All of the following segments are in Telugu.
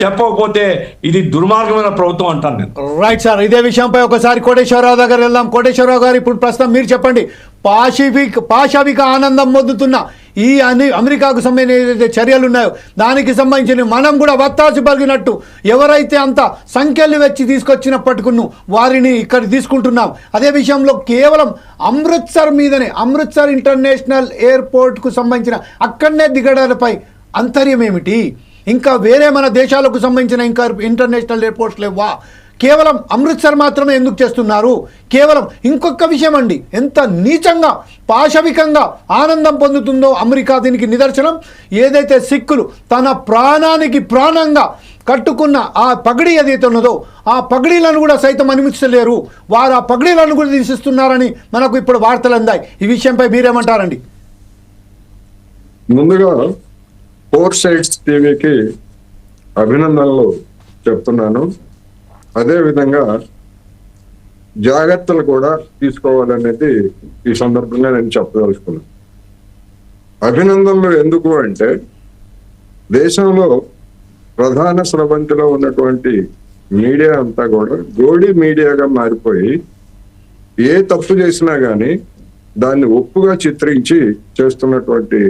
చెప్పకపోతే ఇది దుర్మార్గమైన ప్రభుత్వం అంటాను నేను. రైట్ సార్, ఇదే విషయంపై ఒకసారి కోటేశ్వరరావు దగ్గర వెళ్దాం. కోటేశ్వరరావు గారు, ఇప్పుడు ప్రస్తుతం మీరు చెప్పండి, పాశవిక ఆనందం పొందుతున్న ఈ అమెరికాకు సంబంధించిన చర్యలు ఉన్నాయో దానికి సంబంధించి మనం కూడా వత్తాసు పలిగినట్టు ఎవరైతే అంత సంఖ్యలు వచ్చి తీసుకొచ్చినప్పటికును వారిని ఇక్కడ తీసుకుంటున్నాం. అదే విషయంలో కేవలం అమృత్సర్ మీదనే, అమృత్సర్ ఇంటర్నేషనల్ ఎయిర్పోర్ట్కు సంబంధించిన అక్కడనే దిగడాలపై అంతర్యం ఏమిటి? ఇంకా వేరే మన దేశాలకు సంబంధించిన ఇంకా ఇంటర్నేషనల్ ఎయిర్పోర్ట్స్ లేవా? కేవలం అమృత్సర్ మాత్రమే ఎందుకు చేస్తున్నారు? కేవలం ఇంకొక విషయం అండి, ఎంత నీచంగా పాశవికంగా ఆనందం పొందుతుందో అమెరికా. దీనికి నిదర్శనం ఏదైతే సిక్కులు తన ప్రాణానికి ప్రాణంగా కట్టుకున్న ఆ పగడి ఏదైతే ఉన్నదో ఆ పగడీలను కూడా సైతం అనుమతించలేరు. వారు ఆ పగడీలను కూడా తీసిస్తున్నారని మనకు ఇప్పుడు వార్తలు అందాయి. ఈ విషయంపై మీరేమంటారండి? ముందుగా ఫోర్ సైడ్స్ టీవీకి అభినందనలు చెప్తున్నాను. అదేవిధంగా జాగ్రత్తలు కూడా తీసుకోవాలనేది ఈ సందర్భంగా నేను చెప్పదలుచుకున్నాను. అభినందనలు ఎందుకు అంటే, దేశంలో ప్రధాన స్రవంతిలో ఉన్నటువంటి మీడియా అంతా కూడా గోడి మీడియాగా మారిపోయి ఏ తప్పు చేసినా కానీ దాన్ని ఒప్పుగా చిత్రించి చేస్తున్నటువంటి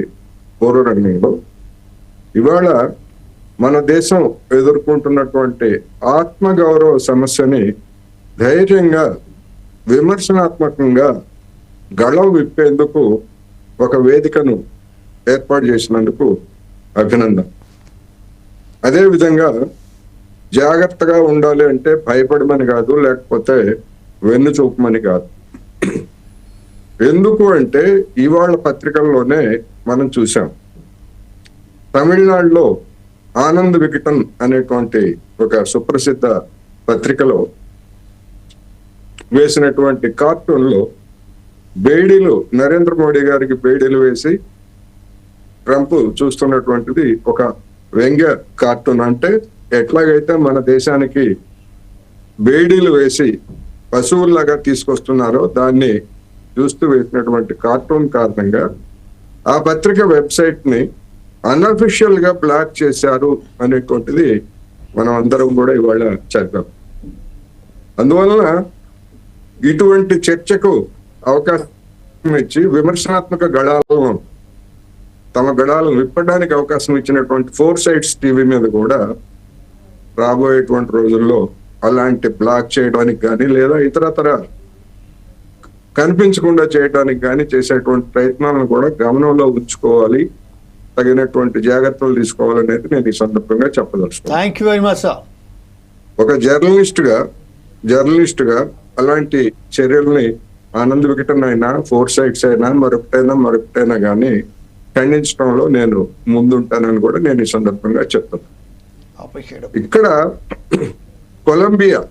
పూర్వరంగంలో ఇవాళ మన దేశం ఎదుర్కొంటున్నటువంటి ఆత్మగౌరవ సమస్యని ధైర్యంగా విమర్శనాత్మకంగా గళం విప్పేందుకు ఒక వేదికను ఏర్పాటు చేసినందుకు అభినందన. అదేవిధంగా జాగ్రత్తగా ఉండాలి అంటే భయపడమని కాదు, లేకపోతే వెన్ను చూపమని కాదు. ఎందుకు అంటే ఇవాళ పత్రికల్లోనే మనం చూసాం, తమిళనాడులో ఆనంద్ వికటన్ అనేటువంటి ఒక సుప్రసిద్ధ పత్రికలో వేసినటువంటి కార్టూన్లో బేడీలు, నరేంద్ర మోడీ గారికి బేడీలు వేసి ట్రంప్ చూస్తున్నటువంటిది ఒక వ్యంగ్య కార్టూన్. అంటే ఎట్లాగైతే మన దేశానికి బేడీలు వేసి పశువుల్లాగా తీసుకొస్తున్నారో దాన్ని చూస్తూ వేసినటువంటి కార్టూన్ కారణంగా ఆ పత్రిక వెబ్సైట్ ని అన్అఫిషియల్ గా బ్లాక్ చేశారు అనేటువంటిది మనం అందరం కూడా ఇవాళ చదివాం. అందువలన ఇటువంటి చర్చకు అవకాశం ఇచ్చి విమర్శనాత్మక గళాలను, తమ గళాలను విప్పడానికి అవకాశం ఇచ్చినటువంటి ఫోర్ సైడ్స్ టీవీ మీద కూడా రాబోయేటువంటి రోజుల్లో అలాంటి బ్లాక్ చేయడానికి కానీ లేదా ఇతరతర కనిపించకుండా చేయడానికి కానీ చేసేటువంటి ప్రయత్నాలను కూడా గమనంలో ఉంచుకోవాలి, తగినటువంటి జాగ్రత్తలు తీసుకోవాలనేది నేను ఈ సందర్భంగా చెప్పదలుచుకున్నాను. ఒక జర్నలిస్ట్ గా అలాంటి చర్యల్ని ఆనంద్ వికటన్ అయినా, ఫోర్ సైడ్స్ అయినా, మరొకటైనా కానీ ఖండించడంలో నేను ముందుంటానని కూడా నేను ఈ సందర్భంగా చెప్తాను. ఇక్కడ కొలంబియా,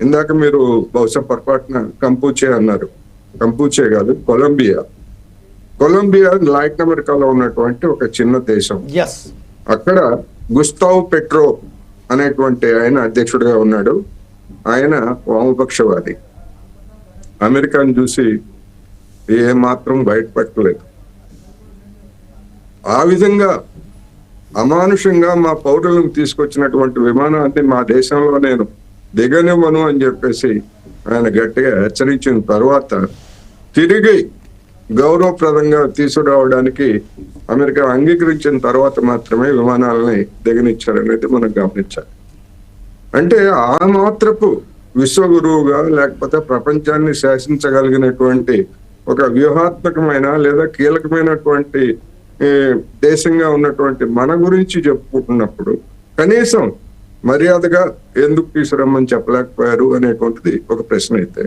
ఇందాక మీరు బహుశా పొరపాటున కంపూచే అన్నారు, కంపూచే కాదు కొలంబియా లాటిన్ అమెరికాలో ఉన్నటువంటి ఒక చిన్న దేశం. అక్కడ గుస్తావ్ పెట్రో అనేటువంటి ఆయన అధ్యక్షుడిగా ఉన్నాడు. ఆయన వామపక్షవాది. అమెరికాను చూసి ఏ మాత్రం బయటపట్టలేదు. ఆ విధంగా అమానుషంగా మా పౌరులను తీసుకొచ్చినటువంటి విమానాన్ని మా దేశంలో నేను దిగనివ్వను అని చెప్పేసి ఆయన గట్టిగా హెచ్చరించిన తర్వాత తిరిగి గౌరవప్రదంగా తీసుకురావడానికి అమెరికా అంగీకరించిన తర్వాత మాత్రమే విమానాలని దిగనిచ్చారనేది మనం గమనించాలి. అంటే ఆ మాత్రపు విశ్వగురువుగా, లేకపోతే ప్రపంచాన్ని శాసించగలిగినటువంటి ఒక వ్యూహాత్మకమైన లేదా కీలకమైనటువంటి దేశంగా ఉన్నటువంటి మన గురించి చెప్పుకుంటున్నప్పుడు కనీసం మర్యాదగా ఎందుకు తీసుకురమ్మని చెప్పలేకపోయారు అనేటువంటిది ఒక ప్రశ్న. అయితే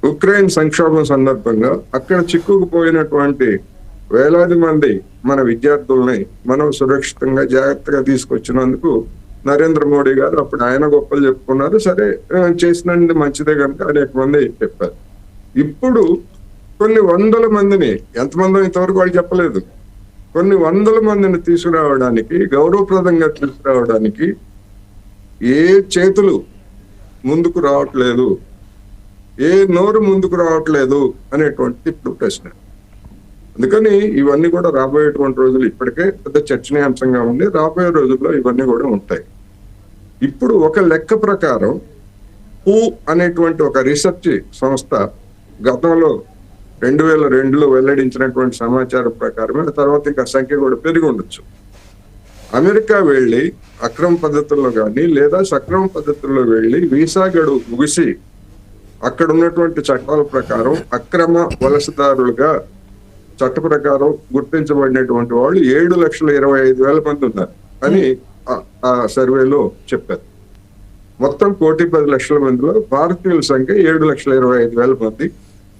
ఉక్రెయిన్ సంక్షోభం సందర్భంగా అక్కడ చిక్కుకుపోయినటువంటి వేలాది మంది మన విద్యార్థుల్ని మనం సురక్షితంగా జాగ్రత్తగా తీసుకొచ్చినందుకు నరేంద్ర మోడీ గారు అప్పుడు ఆయన గొప్పలు చెప్పుకున్నారు. సరే, చేసినందుకు మంచిదే కనుక అనేక మంది చెప్పారు. ఇప్పుడు కొన్ని వందల మందిని, ఎంతమందో ఇంతవరకు వాళ్ళు చెప్పలేదు, కొన్ని వందల మందిని తీసుకురావడానికి, గౌరవప్రదంగా తీసుకురావడానికి ఏ చేతులు ముందుకు రావట్లేదు, ఏ నోరు ముందుకు రావట్లేదు అనేటువంటి ఇప్పుడు ప్రశ్న. అందుకని ఇవన్నీ కూడా రాబోయేటువంటి రోజులు ఇప్పటికే పెద్ద చర్చనీయాంశంగా ఉంది. రాబోయే రోజుల్లో ఇవన్నీ కూడా ఉంటాయి. ఇప్పుడు ఒక లెక్క ప్రకారం హూ అనేటువంటి ఒక రీసెర్చ్ సంస్థ గతంలో 2002లో వెల్లడించినటువంటి సమాచారం ప్రకారమే, తర్వాత ఇంకా సంఖ్య కూడా పెరిగి ఉండొచ్చు, అమెరికా వెళ్ళి అక్రమ పద్ధతుల్లో కానీ లేదా సక్రమ పద్ధతుల్లో వెళ్ళి వీసా గడువు ముగిసి అక్కడ ఉన్నటువంటి చట్టాల ప్రకారం అక్రమ వలసదారులుగా చట్ట ప్రకారం గుర్తించబడినటువంటి వాళ్ళు 7,25,000 మంది ఉన్నారు అని ఆ సర్వేలో చెప్పారు. మొత్తం 1,10,00,000 మందిలో భారతీయుల సంఖ్య 7,25,000 మంది,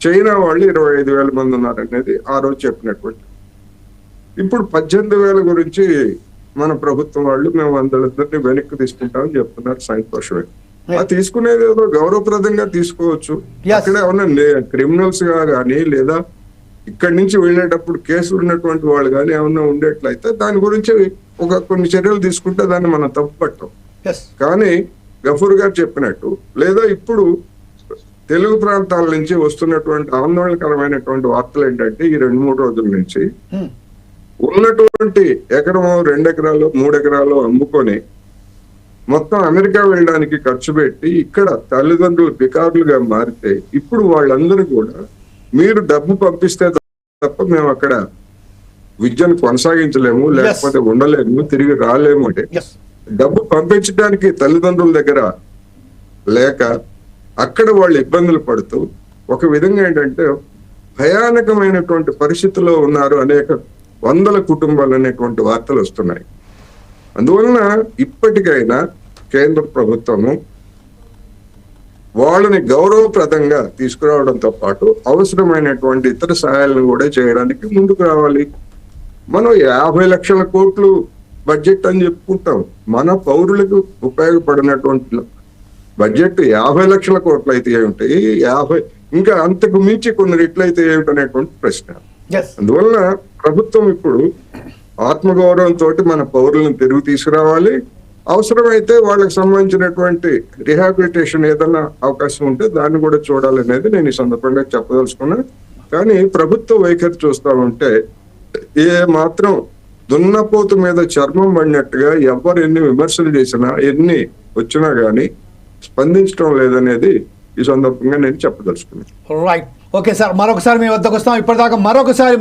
చైనా వాళ్ళు 25,000 మంది ఉన్నారనేది ఆ రోజు చెప్పినటువంటి. ఇప్పుడు 18,000 గురించి మన ప్రభుత్వం వాళ్ళు మేము 100,000 వెనక్కి తీసుకుంటామని చెప్తున్నారు సంతోషమే. ఆ తీసుకునేది ఏదో గౌరవప్రదంగా తీసుకోవచ్చు. అక్కడ ఏమన్నా క్రిమినల్స్ గా కానీ లేదా ఇక్కడి నుంచి వెళ్ళేటప్పుడు కేసులు ఉన్నటువంటి వాళ్ళు కానీ ఏమన్నా ఉండేట్లయితే దాని గురించి కొన్ని చర్యలు తీసుకుంటే దాన్ని మనం తప్పు పట్టాం. కానీ గఫూర్ గారు చెప్పినట్టు లేదా ఇప్పుడు తెలుగు ప్రాంతాల నుంచి వస్తున్నటువంటి ఆందోళనకరమైనటువంటి వార్తలు ఏంటంటే ఈ 2-3 రోజుల నుంచి ఉన్నటువంటి 1 ఎకరం 2 ఎకరాలు 3 ఎకరాలు అమ్ముకొని మొత్తం అమెరికా వెళ్ళడానికి ఖర్చు పెట్టి ఇక్కడ తల్లిదండ్రులు బికారులుగా మారితే ఇప్పుడు వాళ్ళందరూ కూడా మీరు డబ్బు పంపిస్తే తప్ప మేము అక్కడ విద్యను కొనసాగించలేము, లేకపోతే ఉండలేము, తిరిగి రాలేము అంటే డబ్బు పంపించడానికి తల్లిదండ్రుల దగ్గర లేక అక్కడ వాళ్ళు ఇబ్బందులు పడుతూ ఒక విధంగా ఏంటంటే భయానకమైనటువంటి పరిస్థితుల్లో ఉన్నారు అనేక వందల కుటుంబాలు అనేటువంటి వార్తలు వస్తున్నాయి. అందువలన ఇప్పటికైనా కేంద్ర ప్రభుత్వము వాళ్ళని గౌరవప్రదంగా తీసుకురావడంతో పాటు అవసరమైనటువంటి ఇతర సహాయాలను కూడా చేయడానికి ముందుకు రావాలి. మనం 50 లక్షల కోట్లు బడ్జెట్ అని చెప్పుకుంటాం. మన పౌరులకు ఉపయోగపడినటువంటి బడ్జెట్ 50 లక్షల కోట్లు అయితే ఏమిటాయి, 50 ఇంకా అంతకు మించి కొన్ని రెట్లు అయితే ఏమిటనేటువంటి ప్రశ్న. అందువలన ప్రభుత్వం ఇప్పుడు ఆత్మగౌరవంతో మన పౌరులను తిరిగి తీసుకురావాలి. అవసరమైతే వాళ్ళకి సంబంధించినటువంటి రిహాబిలిటేషన్ ఏదైనా అవకాశం ఉంటే దాన్ని కూడా చూడాలనేది నేను ఈ సందర్భంగా చెప్పదలుచుకున్నా. కానీ ప్రభుత్వ వైఖరి చూస్తా ఉంటే ఏ మాత్రం దున్నపోతు మీద చర్మం పడినట్టుగా ఎవరు ఎన్ని విమర్శలు చేసినా ఎన్ని వచ్చినా గానీ స్పందించడం లేదనేది ఈ సందర్భంగా నేను చెప్పదలుచుకున్నాను. రైట్, ఓకే సార్, మరొకసారి మీ వద్దకు వస్తాం. ఇప్పటిదాకా మరొకసారి